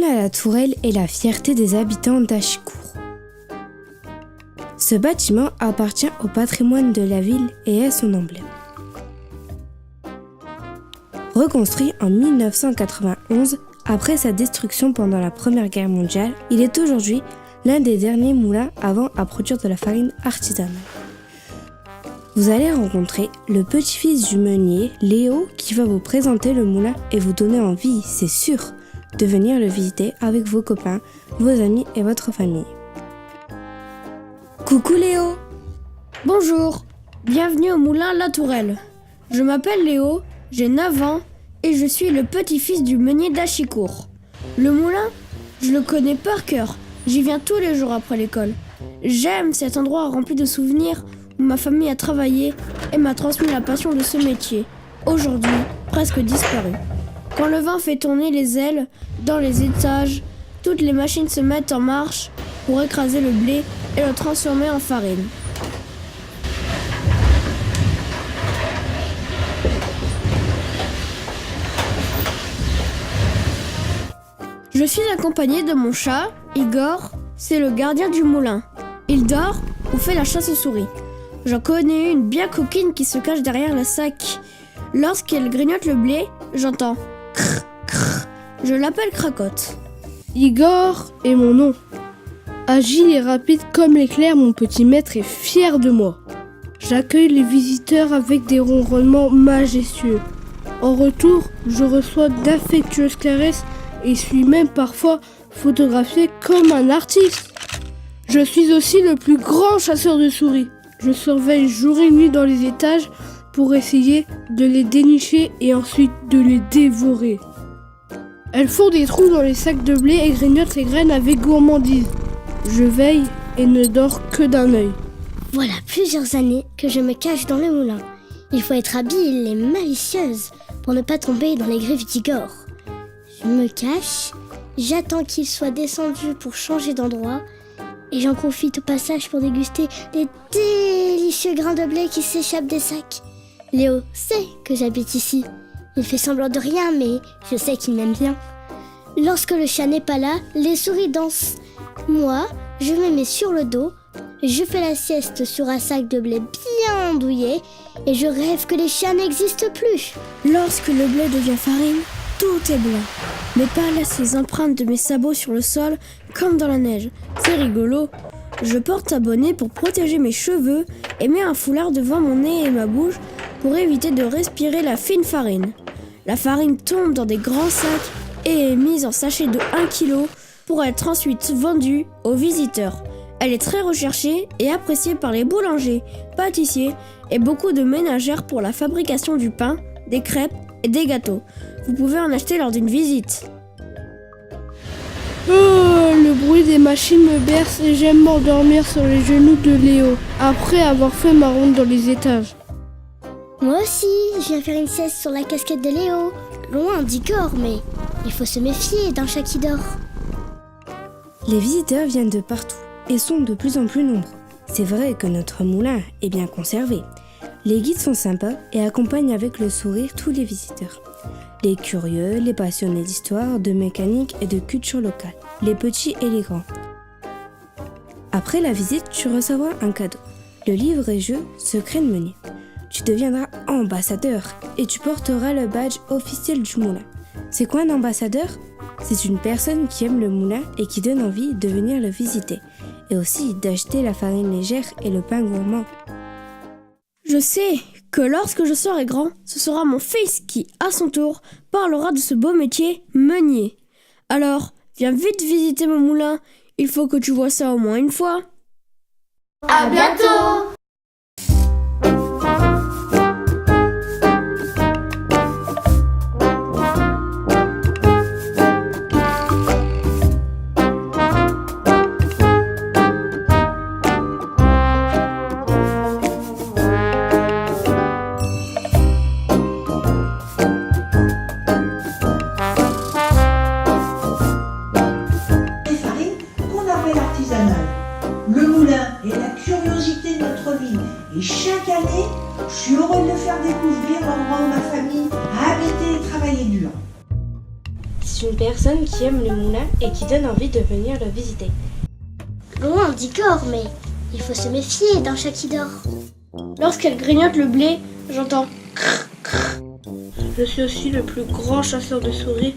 moulin à la Tourelle est la fierté des habitants d'Achicourt. Ce bâtiment appartient au patrimoine de la ville et est son emblème. Reconstruit en 1991, après sa destruction pendant la Première Guerre mondiale, il est aujourd'hui l'un des derniers moulins avant à produire de la farine artisanale. Vous allez rencontrer le petit-fils du meunier, Léo, qui va vous présenter le moulin et vous donner envie, c'est sûr, de venir le visiter avec vos copains, vos amis et votre famille. Coucou Léo. Bonjour, bienvenue au moulin La Tourelle. Je m'appelle Léo, j'ai 9 ans et je suis le petit-fils du meunier d'Achicourt. Le moulin, je le connais par cœur, j'y viens tous les jours après l'école. J'aime cet endroit rempli de souvenirs où ma famille a travaillé et m'a transmis la passion de ce métier, aujourd'hui presque disparu. Quand le vent fait tourner les ailes dans les étages, toutes les machines se mettent en marche pour écraser le blé et le transformer en farine. Je suis accompagné de mon chat, Igor, c'est le gardien du moulin. Il dort ou fait la chasse aux souris. J'en connais une bien coquine qui se cache derrière le sac. Lorsqu'elle grignote le blé, j'entends crrr, crrr. Je l'appelle Cracotte. Igor est mon nom. Agile et rapide comme l'éclair, mon petit maître est fier de moi. J'accueille les visiteurs avec des ronronnements majestueux. En retour, je reçois d'affectueuses caresses et suis même parfois photographié comme un artiste. Je suis aussi le plus grand chasseur de souris. Je surveille jour et nuit dans les étages pour essayer de les dénicher et ensuite de les dévorer. Elles font des trous dans les sacs de blé et grignotent les graines avec gourmandise. Je veille et ne dors que d'un œil. Voilà plusieurs années que je me cache dans le moulin. Il faut être habile et malicieuse pour ne pas tomber dans les griffes d'Igor. Je me cache, j'attends qu'il soit descendu pour changer d'endroit et j'en profite au passage pour déguster les délicieux grains de blé qui s'échappent des sacs. Léo sait que j'habite ici. Il fait semblant de rien, mais je sais qu'il m'aime bien. Lorsque le chat n'est pas là, les souris dansent. Moi, je me mets sur le dos, je fais la sieste sur un sac de blé bien douillé et je rêve que les chats n'existent plus. Lorsque le blé devient farine, tout est blanc. Mes pas laissent les empreintes de mes sabots sur le sol comme dans la neige. C'est rigolo. Je porte un bonnet pour protéger mes cheveux et mets un foulard devant mon nez et ma bouche pour éviter de respirer la fine farine. La farine tombe dans des grands sacs et est mise en sachet de 1 kg pour être ensuite vendue aux visiteurs. Elle est très recherchée et appréciée par les boulangers, pâtissiers et beaucoup de ménagères pour la fabrication du pain, des crêpes et des gâteaux. Vous pouvez en acheter lors d'une visite. Oh, le bruit des machines me berce et j'aime m'endormir sur les genoux de Léo, après avoir fait ma ronde dans les étages. Moi aussi, je viens faire une sieste sur la casquette de Léo. Loin d'Igor, mais il faut se méfier d'un chat qui dort. Les visiteurs viennent de partout et sont de plus en plus nombreux. C'est vrai que notre moulin est bien conservé. Les guides sont sympas et accompagnent avec le sourire tous les visiteurs. Les curieux, les passionnés d'histoire, de mécanique et de culture locale, les petits et les grands. Après la visite, tu recevras un cadeau, le livre et jeu Secret de meunier. Tu deviendras ambassadeur et tu porteras le badge officiel du moulin. C'est quoi un ambassadeur ? C'est une personne qui aime le moulin et qui donne envie de venir le visiter, et aussi d'acheter la farine légère et le pain gourmand. Je sais que lorsque je serai grand, ce sera mon fils qui, à son tour, parlera de ce beau métier, meunier. Alors, viens vite visiter mon moulin, il faut que tu vois ça au moins une fois. À bientôt! Le moulin est la curiosité de notre ville et chaque année, je suis heureux de le faire découvrir l'endroit où ma famille a habité et travaillé dur. c'est une personne qui aime le moulin et qui donne envie de venir le visiter. Loin dit Gore, mais il faut se méfier d'un chat qui dort. Lorsqu'elle grignote le blé, j'entends. Je suis aussi le plus grand chasseur de souris